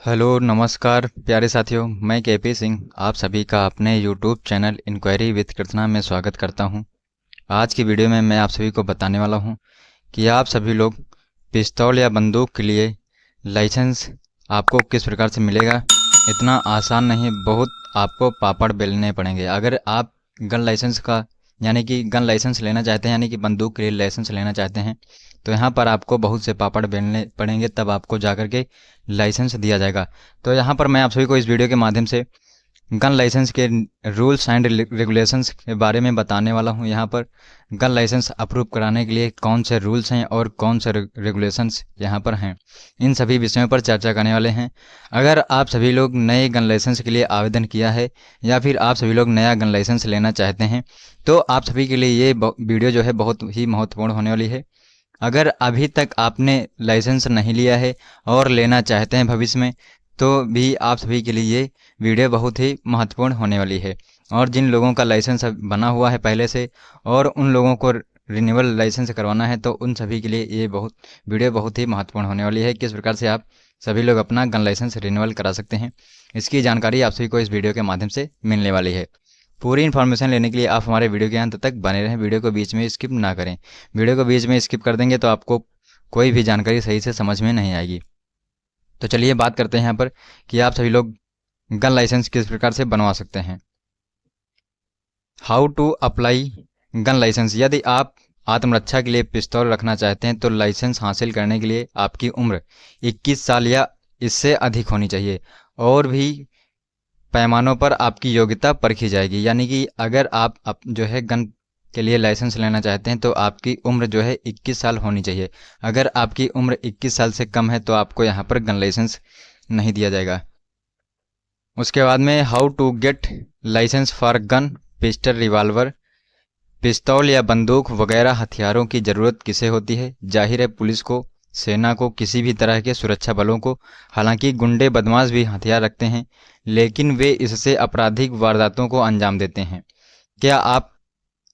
Hello नमस्कार प्यारे साथियों, मैं केपी सिंह आप सभी का अपने YouTube channel enquiry with Krishna में स्वागत करता हूं। आज की वीडियो में मैं आप सभी को बताने वाला हूं कि आप सभी लोग पिस्तौल या बंदूक के लिए लाइसेंस आपको किस प्रकार से मिलेगा। इतना आसान नहीं, बहुत आपको पापड़ बेलने पड़ेंगे। अगर आप गन लाइसेंस का यानी कि गन लाइसेंस लेना चाहते हैं, यानी कि बंदूक के लिए लाइसेंस लेना चाहते हैं, तो यहाँ पर आपको बहुत से पापड़ बेलने पड़ेंगे, तब आपको जाकर के लाइसेंस दिया जाएगा। तो यहाँ पर मैं आप सभी को इस वीडियो के माध्यम से गन लाइसेंस के रूल्स एंड रेगुलेशंस के बारे में बताने वाला हूँ। यहाँ पर गन लाइसेंस अप्रूव कराने के लिए कौन से रूल्स हैं और कौन से रेगुलेशंस यहाँ पर हैं, इन सभी विषयों पर चर्चा करने वाले हैं। अगर आप सभी लोग नए गन लाइसेंस के लिए आवेदन किया है या फिर आप सभी लोग नया गन लाइसेंस लेना चाहते हैं, तो आप सभी के लिए ये वीडियो जो है बहुत ही महत्वपूर्ण होने वाली है। अगर अभी तक आपने लाइसेंस नहीं लिया है और लेना चाहते हैं भविष्य में, तो भी आप सभी के लिए ये वीडियो बहुत ही महत्वपूर्ण होने वाली है। और जिन लोगों का लाइसेंस बना हुआ है पहले से और उन लोगों को रिन्यूअल लाइसेंस करवाना है, तो उन सभी के लिए ये वीडियो बहुत ही महत्वपूर्ण होने वाली है। किस प्रकार से आप सभी लोग अपना गन लाइसेंस रिन्यूअल करा सकते हैं, इसकी जानकारी आप सभी को इस वीडियो के माध्यम से मिलने वाली है। पूरी इन्फॉर्मेशन लेने के लिए आप हमारे वीडियो के अंत तक बने रहें, वीडियो को बीच में स्किप ना करें। वीडियो को बीच में स्किप कर देंगे तो आपको कोई भी जानकारी सही से समझ में नहीं आएगी। तो चलिए बात करते हैं यहाँ पर कि आप सभी लोग गन लाइसेंस किस प्रकार से बनवा सकते हैं। How to apply gun licence. यदि आप आत्मरक्षा के लिए पिस्तौल रखना चाहते हैं, तो लाइसेंस हासिल करने के लिए आपकी उम्र 21 साल या इससे अधिक होनी चाहिए और भी पैमानों पर आपकी योग्यता परखी जाएगी। यानी कि अगर आप जो है गन के लिए लाइसेंस लेना चाहते हैं, तो आपकी उम्र जो है 21 साल होनी चाहिए। अगर आपकी उम्र 21 साल से कम है तो आपको यहाँ पर गन लाइसेंस नहीं दिया जाएगा। उसके बाद में how to get licence for gun, pistol, revolver, पिस्तौल या बंदूक वगैरह हथियारों की ज़रूरत किसे होती है। जाहिर है पुलिस को, सेना को, किसी भी तरह के सुरक्षा बलों को। हालांकि गुंडे बदमाश भी हथियार रखते हैं, लेकिन वे इससे आपराधिक वारदातों को अंजाम देते हैं। क्या आप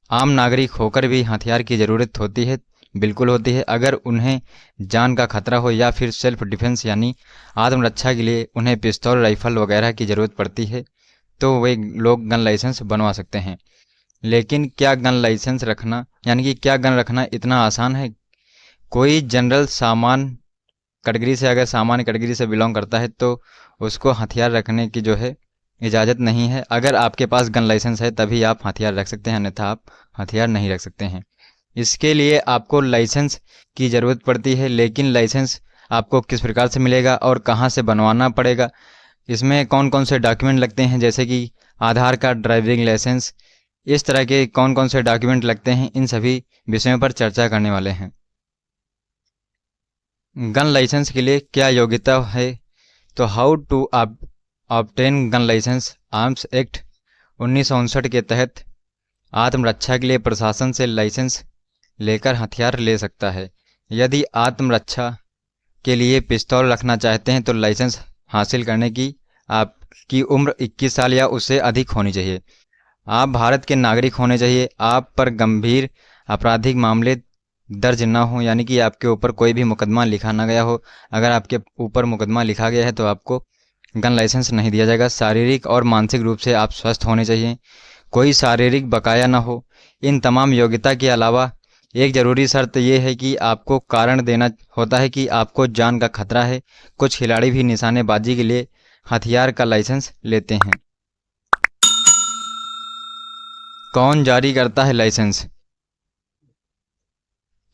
आम नागरिक होकर भी हथियार की ज़रूरत होती है? बिल्कुल होती है। अगर उन्हें जान का खतरा हो या फिर सेल्फ डिफेंस यानी आत्मरक्षा के लिए उन्हें पिस्तौल, राइफल वगैरह की ज़रूरत पड़ती है, तो वे लोग गन लाइसेंस बनवा सकते हैं। लेकिन क्या गन लाइसेंस रखना यानी कि क्या गन रखना इतना आसान है? कोई जनरल सामान कैटेगरी से, अगर सामान्य कैटेगरी से बिलोंग करता है, तो उसको हथियार रखने की जो है इजाज़त नहीं है। अगर आपके पास गन लाइसेंस है तभी आप हथियार रख सकते हैं, अन्यथा आप हथियार नहीं रख सकते हैं। इसके लिए आपको लाइसेंस की ज़रूरत पड़ती है, लेकिन लाइसेंस आपको किस प्रकार से मिलेगा और कहाँ से बनवाना पड़ेगा, इसमें कौन कौन से डॉक्यूमेंट लगते हैं, जैसे कि आधार कार्ड, ड्राइविंग लाइसेंस, इस तरह के कौन कौन से डॉक्यूमेंट लगते हैं, इन सभी विषयों पर चर्चा करने वाले हैं। गन लाइसेंस के लिए क्या योग्यता है, तो how to obtain gun licence. Arms Act 1959 के तहत आत्मरक्षा के लिए प्रशासन से लाइसेंस लेकर हथियार ले सकता है। यदि आत्मरक्षा के लिए पिस्तौल रखना चाहते हैं, तो लाइसेंस हासिल करने की आपकी उम्र 21 साल या उससे अधिक होनी चाहिए। आप भारत के नागरिक होने चाहिए। आप पर गंभीर आपराधिक मामले दर्ज ना हो, यानी कि आपके ऊपर कोई भी मुकदमा लिखा ना गया हो। अगर आपके ऊपर मुकदमा लिखा गया है तो आपको गन लाइसेंस नहीं दिया जाएगा। शारीरिक और मानसिक रूप से आप स्वस्थ होने चाहिए, कोई शारीरिक बकाया ना हो। इन तमाम योग्यता के अलावा एक ज़रूरी शर्त यह है कि आपको कारण देना होता है कि आपको जान का खतरा है। कुछ खिलाड़ी भी निशानेबाजी के लिए हथियार का लाइसेंस लेते हैं। कौन जारी करता है लाइसेंस,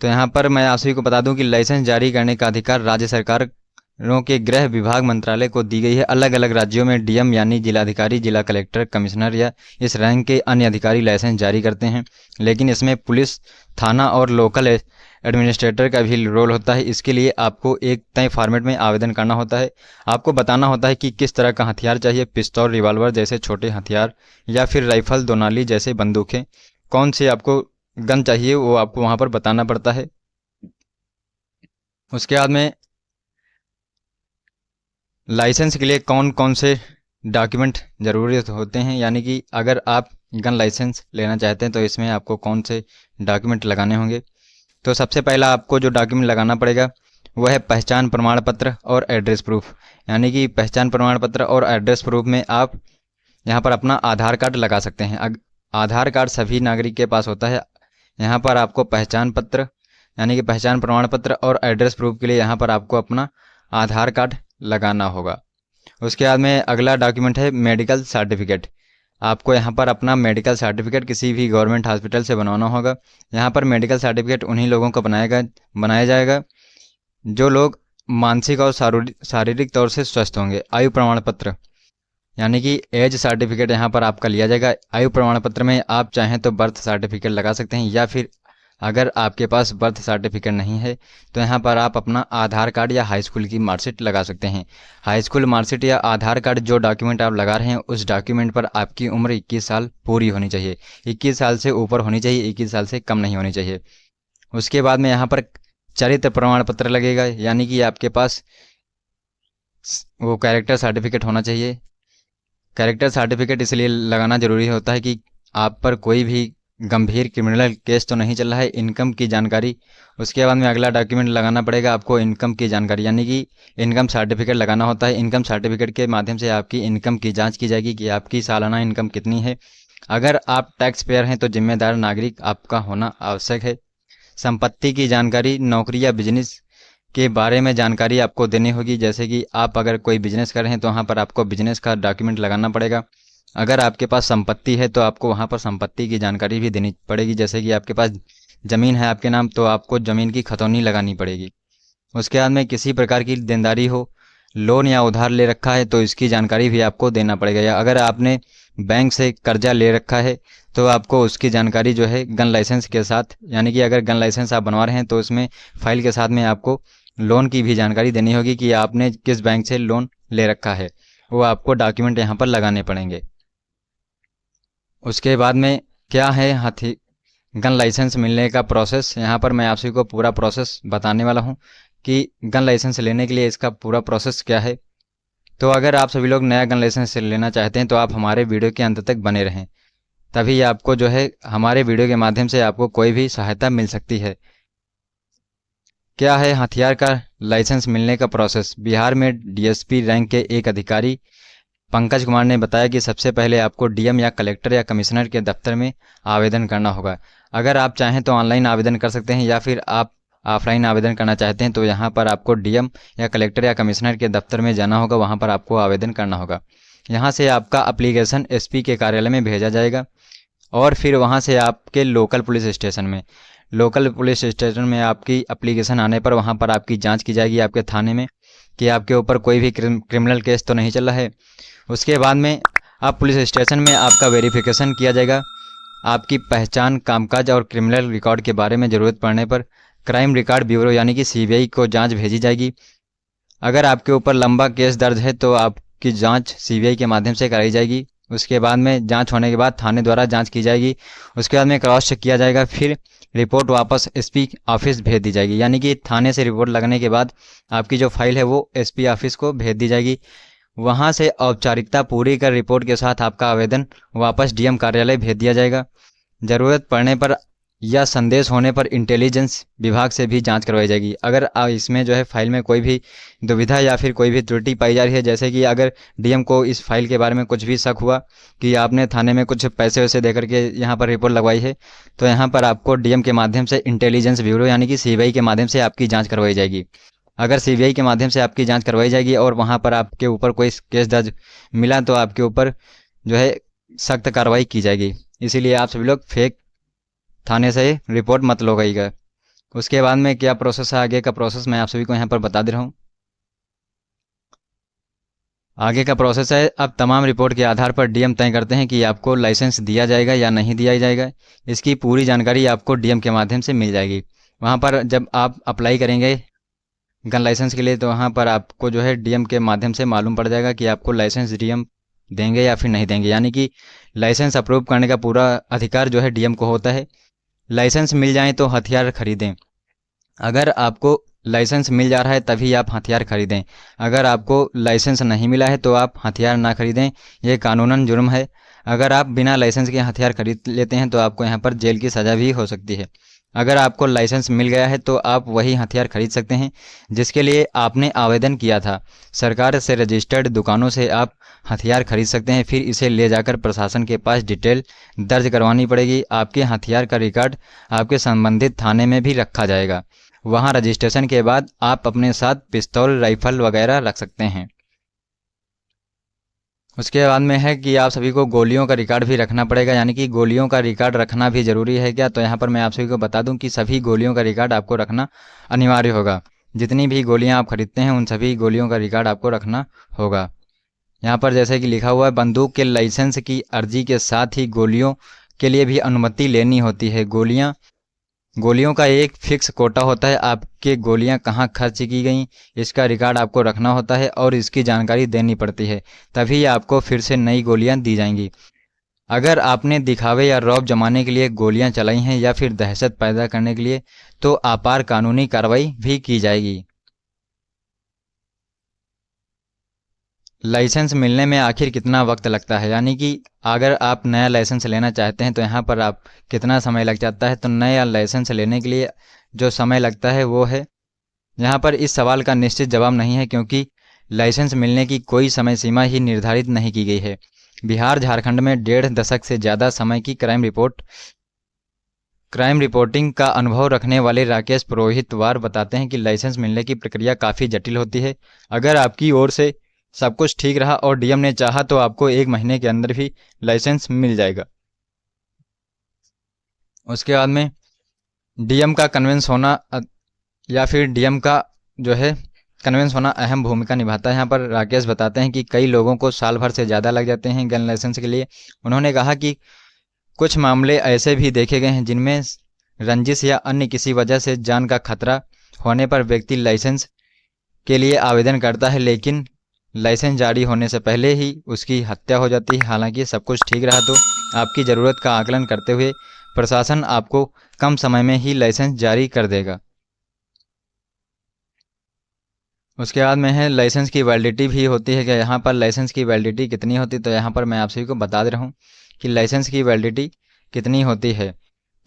तो यहाँ पर मैं आप सभी को बता दूं कि लाइसेंस जारी करने का अधिकार राज्य सरकारों के गृह विभाग मंत्रालय को दी गई है। अलग अलग राज्यों में डीएम यानी जिलाधिकारी, जिला कलेक्टर, कमिश्नर या इस रैंक के अन्य अधिकारी लाइसेंस जारी करते हैं, लेकिन इसमें पुलिस, थाना और लोकल एडमिनिस्ट्रेटर का भी रोल होता है। इसके लिए आपको एक तय फॉर्मेट में आवेदन करना होता है। आपको बताना होता है कि किस तरह का हथियार चाहिए, पिस्तौल, रिवॉल्वर जैसे छोटे हथियार या फिर राइफल, दोनाली जैसे बंदूकें, कौन से आपको गन चाहिए वो आपको वहाँ पर बताना पड़ता है। उसके बाद में लाइसेंस के लिए कौन कौन से डॉक्यूमेंट ज़रूरी होते हैं, यानी कि अगर आप गन लाइसेंस लेना चाहते हैं तो इसमें आपको कौन से डॉक्यूमेंट लगाने होंगे। तो सबसे पहला आपको जो डॉक्यूमेंट लगाना पड़ेगा वो है पहचान प्रमाण पत्र और एड्रेस प्रूफ। यानी कि पहचान प्रमाण पत्र और एड्रेस प्रूफ में आप यहाँ पर अपना आधार कार्ड लगा सकते हैं। आधार कार्ड सभी नागरिक के पास होता है। यहाँ पर आपको पहचान पत्र यानी कि पहचान प्रमाण पत्र और एड्रेस प्रूफ के लिए यहाँ पर आपको अपना आधार कार्ड लगाना होगा। उसके बाद में अगला डॉक्यूमेंट है मेडिकल सर्टिफिकेट। आपको यहाँ पर अपना मेडिकल सर्टिफिकेट किसी भी गवर्नमेंट हॉस्पिटल से बनवाना होगा। यहाँ पर मेडिकल सर्टिफिकेट उन्हीं लोगों को बनाया जाएगा जो लोग मानसिक और शारीरिक तौर से स्वस्थ होंगे। आयु प्रमाण पत्र यानी कि एज सर्टिफिकेट यहाँ पर आपका लिया जाएगा। आयु प्रमाण पत्र में आप चाहें तो बर्थ सर्टिफिकेट लगा सकते हैं, या फिर अगर आपके पास बर्थ सर्टिफिकेट नहीं है तो यहाँ पर आप अपना आधार कार्ड या हाई स्कूल की मार्कशीट लगा सकते हैं। हाई स्कूल मार्कशीट या आधार कार्ड जो डॉक्यूमेंट आप लगा रहे हैं उस डॉक्यूमेंट पर आपकी उम्र 21 साल पूरी होनी चाहिए। 21 साल से ऊपर होनी चाहिए, 21 साल से कम नहीं होनी चाहिए। उसके बाद में यहाँ पर चरित्र प्रमाण पत्र लगेगा, यानी कि आपके पास वो कैरेक्टर सर्टिफिकेट होना चाहिए। कैरेक्टर सर्टिफिकेट इसलिए लगाना ज़रूरी होता है कि आप पर कोई भी गंभीर क्रिमिनल केस तो नहीं चल रहा है। इनकम की जानकारी, उसके बाद में अगला डॉक्यूमेंट लगाना पड़ेगा आपको इनकम की जानकारी, यानी कि इनकम सर्टिफिकेट लगाना होता है। इनकम सर्टिफिकेट के माध्यम से आपकी इनकम की जांच की जाएगी कि आपकी सालाना इनकम कितनी है। अगर आप टैक्स पेयर हैं तो जिम्मेदार नागरिक आपका होना आवश्यक है। संपत्ति की जानकारी, नौकरी या बिजनेस के बारे में जानकारी आपको देनी होगी, जैसे कि आप अगर कोई बिजनेस कर रहे हैं तो वहाँ पर आपको बिजनेस का डॉक्यूमेंट लगाना पड़ेगा। अगर आपके पास संपत्ति है तो आपको वहाँ पर संपत्ति की जानकारी भी देनी पड़ेगी, जैसे कि आपके पास ज़मीन है आपके नाम तो आपको ज़मीन की खतौनी लगानी पड़ेगी। उसके बाद में किसी प्रकार की देनदारी हो, लोन या उधार ले रखा है तो इसकी जानकारी भी आपको देना पड़ेगा। या अगर आपने बैंक से कर्जा ले रखा है तो आपको उसकी जानकारी जो है गन लाइसेंस के साथ, यानी कि अगर गन लाइसेंस आप बनवा रहे हैं तो उसमें फाइल के साथ में आपको लोन की भी जानकारी देनी होगी कि आपने किस बैंक से लोन ले रखा है, वो आपको डॉक्यूमेंट यहाँ पर लगाने पड़ेंगे। उसके बाद में क्या है गन लाइसेंस मिलने का प्रोसेस, यहाँ पर मैं आप सभी को पूरा प्रोसेस बताने वाला हूँ कि गन लाइसेंस लेने के लिए इसका पूरा प्रोसेस क्या है। तो अगर आप सभी लोग नया गन लाइसेंस लेना चाहते हैं तो आप हमारे वीडियो के अंत तक बने रहें, तभी आपको जो है हमारे वीडियो के माध्यम से आपको कोई भी सहायता मिल सकती है। क्या है हथियार का लाइसेंस मिलने का प्रोसेस। बिहार में डीएसपी रैंक के एक अधिकारी पंकज कुमार ने बताया कि सबसे पहले आपको डीएम या कलेक्टर या कमिश्नर के दफ्तर में आवेदन करना होगा। अगर आप चाहें तो ऑनलाइन आवेदन कर सकते हैं, या फिर आप ऑफलाइन आवेदन करना चाहते हैं तो यहाँ पर आपको डीएम या कलेक्टर या कमिश्नर के दफ्तर में जाना होगा, वहाँ पर आपको आवेदन करना होगा। यहाँ से आपका एप्लीकेशन एसपी के कार्यालय में भेजा जाएगा और फिर वहाँ से आपके लोकल पुलिस स्टेशन में आपकी एप्लीकेशन आने पर वहाँ पर आपकी जांच की जाएगी आपके थाने में कि आपके ऊपर कोई भी क्रिमिनल केस तो नहीं चल रहा है। उसके बाद में आप पुलिस स्टेशन में आपका वेरिफिकेशन किया जाएगा। आपकी पहचान, कामकाज और क्रिमिनल रिकॉर्ड के बारे में ज़रूरत पड़ने पर क्राइम रिकॉर्ड ब्यूरो यानी कि सीबीआई को जांच भेजी जाएगी। अगर आपके ऊपर लंबा केस दर्ज है तो आपकी जांच सीबीआई के माध्यम से कराई जाएगी। उसके बाद में जांच होने के बाद थाने द्वारा जांच की जाएगी। उसके बाद में क्रॉस चेक किया जाएगा, फिर रिपोर्ट वापस एसपी ऑफिस भेज दी जाएगी। यानी कि थाने से रिपोर्ट लगने के बाद आपकी जो फाइल है वो एसपी ऑफिस को भेज दी जाएगी। वहाँ से औपचारिकता पूरी कर रिपोर्ट के साथ आपका आवेदन वापस डीएम कार्यालय भेज दिया जाएगा। ज़रूरत पड़ने पर या संदेश होने पर इंटेलिजेंस विभाग से भी जांच करवाई जाएगी। अगर इसमें जो है फाइल में कोई भी दुविधा या फिर कोई भी त्रुटि पाई जा रही है, जैसे कि अगर डीएम को इस फाइल के बारे में कुछ भी शक हुआ कि आपने थाने में कुछ पैसे वैसे दे करके यहाँ पर रिपोर्ट लगवाई है, तो यहाँ पर आपको डीएम के माध्यम से इंटेलिजेंस ब्यूरो यानी कि सीबीआई के माध्यम से आपकी जाँच करवाई जाएगी। अगर सीबीआई के माध्यम से आपकी जाँच करवाई जाएगी और वहाँ पर आपके ऊपर कोई केस दर्ज मिला तो आपके ऊपर जो है सख्त कार्रवाई की जाएगी। इसीलिए आप सभी लोग फेक थाने से रिपोर्ट मत लगाइएगा। उसके बाद में क्या प्रोसेस है, आगे का प्रोसेस मैं आप सभी को यहाँ पर बता दे रहा हूँ। आगे का प्रोसेस है, अब तमाम रिपोर्ट के आधार पर डीएम तय करते हैं कि आपको लाइसेंस दिया जाएगा या नहीं दिया जाएगा। इसकी पूरी जानकारी आपको डीएम के माध्यम से मिल जाएगी। वहाँ पर जब आप अप्लाई करेंगे गन लाइसेंस के लिए तो वहाँ पर आपको जो है डीएम के माध्यम से मालूम पड़ जाएगा कि आपको लाइसेंस डीएम देंगे या फिर नहीं देंगे। यानी कि लाइसेंस अप्रूव करने का पूरा अधिकार जो है डीएम को होता है। लाइसेंस मिल जाए तो हथियार खरीदें। अगर आपको लाइसेंस मिल जा रहा है तभी आप हथियार खरीदें। अगर आपको लाइसेंस नहीं मिला है तो आप हथियार ना खरीदें, ये कानूनन जुर्म है। अगर आप बिना लाइसेंस के हथियार खरीद लेते हैं तो आपको यहाँ पर जेल की सज़ा भी हो सकती है। अगर आपको लाइसेंस मिल गया है तो आप वही हथियार खरीद सकते हैं जिसके लिए आपने आवेदन किया था। सरकार से रजिस्टर्ड दुकानों से आप हथियार खरीद सकते हैं, फिर इसे ले जाकर प्रशासन के पास डिटेल दर्ज करवानी पड़ेगी। आपके हथियार का रिकॉर्ड आपके संबंधित थाने में भी रखा जाएगा। वहाँ रजिस्ट्रेशन के बाद आप अपने साथ पिस्तौल, राइफल वगैरह रख सकते हैं। उसके बाद में है कि आप सभी को गोलियों का रिकॉर्ड भी रखना पड़ेगा, यानी कि गोलियों का रिकॉर्ड रखना भी ज़रूरी है क्या? तो यहाँ पर मैं आप सभी को बता दूं कि सभी गोलियों का रिकॉर्ड आपको रखना अनिवार्य होगा। जितनी भी गोलियां आप खरीदते हैं उन सभी गोलियों का रिकॉर्ड आपको रखना होगा। यहाँ पर जैसे कि लिखा हुआ है, बंदूक के लाइसेंस की अर्जी के साथ ही गोलियों के लिए भी अनुमति लेनी होती है। गोलियों का एक फिक्स कोटा होता है। आपके गोलियां कहाँ खर्च की गई इसका रिकॉर्ड आपको रखना होता है और इसकी जानकारी देनी पड़ती है, तभी आपको फिर से नई गोलियां दी जाएंगी। अगर आपने दिखावे या रौब जमाने के लिए गोलियां चलाई हैं या फिर दहशत पैदा करने के लिए, तो आपार कानूनी कार्रवाई भी की जाएगी। लाइसेंस मिलने में आखिर कितना वक्त लगता है, यानी कि अगर आप नया लाइसेंस लेना चाहते हैं तो यहाँ पर आप कितना समय लग जाता है? तो नया लाइसेंस लेने के लिए जो समय लगता है वो है, यहाँ पर इस सवाल का निश्चित जवाब नहीं है, क्योंकि लाइसेंस मिलने की कोई समय सीमा ही निर्धारित नहीं की गई है। बिहार झारखंड में 1.5 दशक से ज़्यादा समय की क्राइम रिपोर्टिंग का अनुभव रखने वाले राकेश पुरोहितवार बताते हैं कि लाइसेंस मिलने की प्रक्रिया काफ़ी जटिल होती है। अगर आपकी ओर से सब कुछ ठीक रहा और डीएम ने चाहा तो आपको 1 महीने के अंदर भी लाइसेंस मिल जाएगा। उसके बाद में डीएम का कन्विंस होना या फिर डीएम का जो है कन्विंस होना अहम भूमिका निभाता है। यहाँ पर राकेश बताते हैं कि कई लोगों को साल भर से ज़्यादा लग जाते हैं गन लाइसेंस के लिए। उन्होंने कहा कि कुछ मामले ऐसे भी देखे गए हैं जिनमें रंजिश या अन्य किसी वजह से जान का खतरा होने पर व्यक्ति लाइसेंस के लिए आवेदन करता है, लेकिन लाइसेंस जारी होने से पहले ही उसकी हत्या हो जाती है। हालांकि सब कुछ ठीक रहा तो आपकी ज़रूरत का आकलन करते हुए प्रशासन आपको कम समय में ही लाइसेंस जारी कर देगा। उसके बाद में है लाइसेंस की वैलिडिटी भी होती है कि यहाँ पर लाइसेंस की वैलिडिटी कितनी होती है। तो यहाँ पर मैं आप सभी को बता दे रहा हूँ कि लाइसेंस की वैलिडिटी कितनी होती है।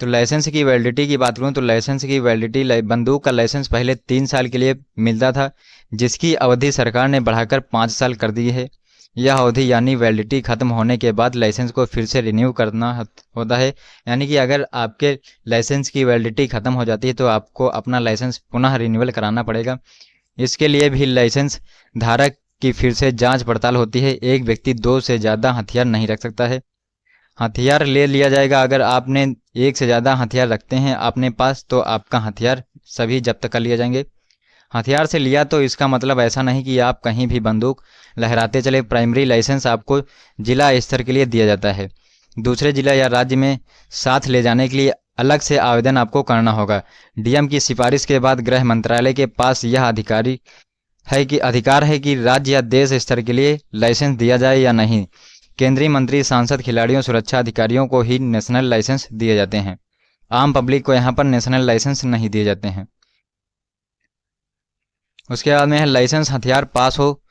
तो लाइसेंस की वैलिडिटी की बात करूँ तो लाइसेंस की वैलिडिटी, बंदूक का लाइसेंस पहले 3 साल के लिए मिलता था, जिसकी अवधि सरकार ने बढ़ाकर 5 साल कर दी है। यह अवधि यानी वैलिडिटी खत्म होने के बाद लाइसेंस को फिर से रिन्यू करना होता है। यानी कि अगर आपके लाइसेंस की वैलिडिटी खत्म हो जाती है तो आपको अपना लाइसेंस पुनः रिन्यूअल कराना पड़ेगा। इसके लिए भी लाइसेंस धारक की फिर से जांच पड़ताल होती है। एक व्यक्ति 2 से ज़्यादा हथियार नहीं रख सकता है। हथियार ले लिया जाएगा। अगर आपने 1 से ज़्यादा हथियार रखते हैं अपने पास तो आपका हथियार सभी जब्त कर लिए जाएंगे। हथियार से लिया तो इसका मतलब ऐसा नहीं कि आप कहीं भी बंदूक लहराते चले। प्राइमरी लाइसेंस आपको जिला स्तर के लिए दिया जाता है। दूसरे जिला या राज्य में साथ ले जाने के लिए अलग से आवेदन आपको करना होगा। डीएम की सिफारिश के बाद गृह मंत्रालय के पास यह अधिकार है कि राज्य या देश स्तर के लिए लाइसेंस दिया जाए या नहीं। केंद्रीय मंत्री, सांसद, खिलाड़ियों, सुरक्षा अधिकारियों को ही नेशनल लाइसेंस दिए जाते हैं। आम पब्लिक को यहाँ पर नेशनल लाइसेंस नहीं दिए जाते हैं। उसके बाद में है लाइसेंस हथियार पास हो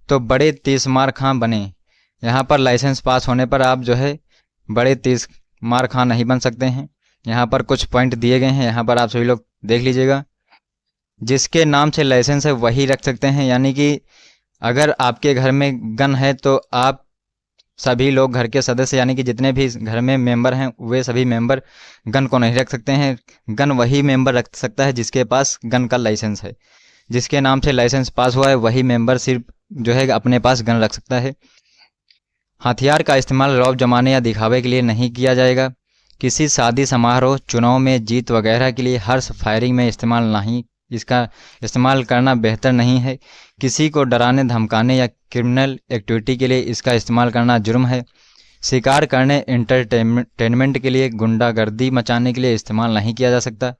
तो बड़े तीसमार खां बने। यहाँ पर लाइसेंस पास होने पर आप जो है बड़े तीसमार खां नहीं बन सकते हैं। यहाँ पर कुछ पॉइंट दिए गए हैं, यहाँ पर आप सभी लोग देख लीजिएगा। जिसके नाम से लाइसेंस है वही रख सकते हैं, यानी कि अगर आपके घर में गन है तो आप सभी लोग घर के सदस्य यानी कि जितने भी घर में मेंबर हैं वे सभी मेंबर गन को नहीं रख सकते हैं। गन वही मेंबर रख सकता है जिसके पास गन का लाइसेंस है। जिसके नाम से लाइसेंस पास हुआ है वही मेंबर सिर्फ जो है अपने पास गन रख सकता है। हथियार का इस्तेमाल रौब जमाने या दिखावे के लिए नहीं किया जाएगा। किसी शादी समारोह, चुनाव में जीत वगैरह के लिए हर्ष फायरिंग में इसका इस्तेमाल करना बेहतर नहीं है। किसी को डराने, धमकाने या क्रिमिनल एक्टिविटी के लिए इसका इस्तेमाल करना जुर्म है। शिकार करने, एंटरटेनमेंट के लिए, गुंडागर्दी मचाने के लिए इस्तेमाल नहीं किया जा सकता।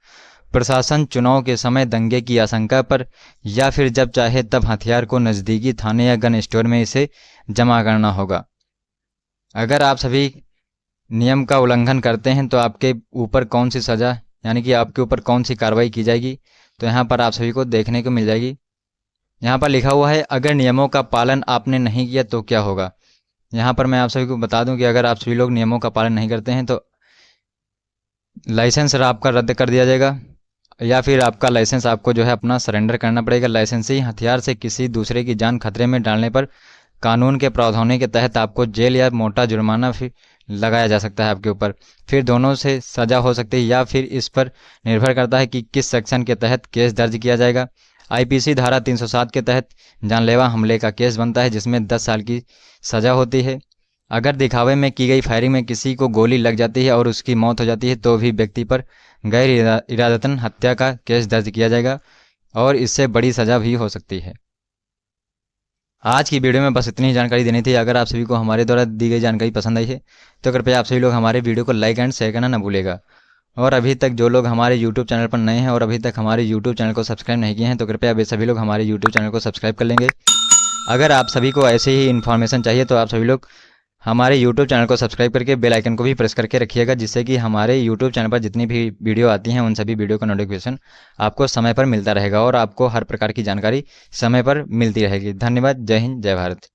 प्रशासन चुनाव के समय दंगे की आशंका पर या फिर जब चाहे तब हथियार को नज़दीकी थाने या गन स्टोर में इसे जमा करना होगा। अगर आप सभी नियम का उल्लंघन करते हैं तो आपके ऊपर कौन सी सज़ा यानी कि आपके ऊपर कौन सी कार्रवाई की जाएगी, तो यहाँ पर आप सभी को देखने को मिल जाएगी। यहाँ पर लिखा हुआ है अगर नियमों का पालन आपने नहीं किया तो क्या होगा। यहाँ पर मैं आप सभी को बता दूं कि अगर आप सभी लोग नियमों का पालन नहीं करते हैं तो लाइसेंस आपका रद्द कर दिया जाएगा, या फिर आपका लाइसेंस आपको जो है अपना सरेंडर करना पड़ेगा। लाइसेंसी हथियार से किसी दूसरे की जान खतरे में डालने पर कानून के प्रावधानों के तहत आपको जेल या मोटा जुर्माना फिर लगाया जा सकता है आपके ऊपर। फिर दोनों से सज़ा हो सकती है, या फिर इस पर निर्भर करता है कि किस सेक्शन के तहत केस दर्ज किया जाएगा। आईपीसी धारा 307 के तहत जानलेवा हमले का केस बनता है, जिसमें 10 साल की सज़ा होती है। अगर दिखावे में की गई फायरिंग में किसी को गोली लग जाती है और उसकी मौत हो जाती है तो भी व्यक्ति पर गैर इरादतन हत्या का केस दर्ज किया जाएगा और इससे बड़ी सज़ा भी हो सकती है। आज की वीडियो में बस इतनी ही जानकारी देनी थी। अगर आप सभी को हमारे द्वारा दी गई जानकारी पसंद आई है तो कृपया आप सभी लोग हमारे वीडियो को लाइक एंड शेयर करना न भूलेगा। और अभी तक जो लोग हमारे YouTube चैनल पर नए हैं और अभी तक हमारे YouTube चैनल को सब्सक्राइब नहीं किए हैं तो कृपया वे सभी लोग हमारे YouTube चैनल को सब्सक्राइब कर लेंगे। अगर आप सभी को ऐसे ही इन्फॉर्मेशन चाहिए तो आप सभी लोग हमारे YouTube चैनल को सब्सक्राइब करके बेल आइकन को भी प्रेस करके रखिएगा, जिससे कि हमारे YouTube चैनल पर जितनी भी वीडियो आती हैं उन सभी वीडियो का नोटिफिकेशन आपको समय पर मिलता रहेगा और आपको हर प्रकार की जानकारी समय पर मिलती रहेगी। धन्यवाद। जय हिंद, जय भारत।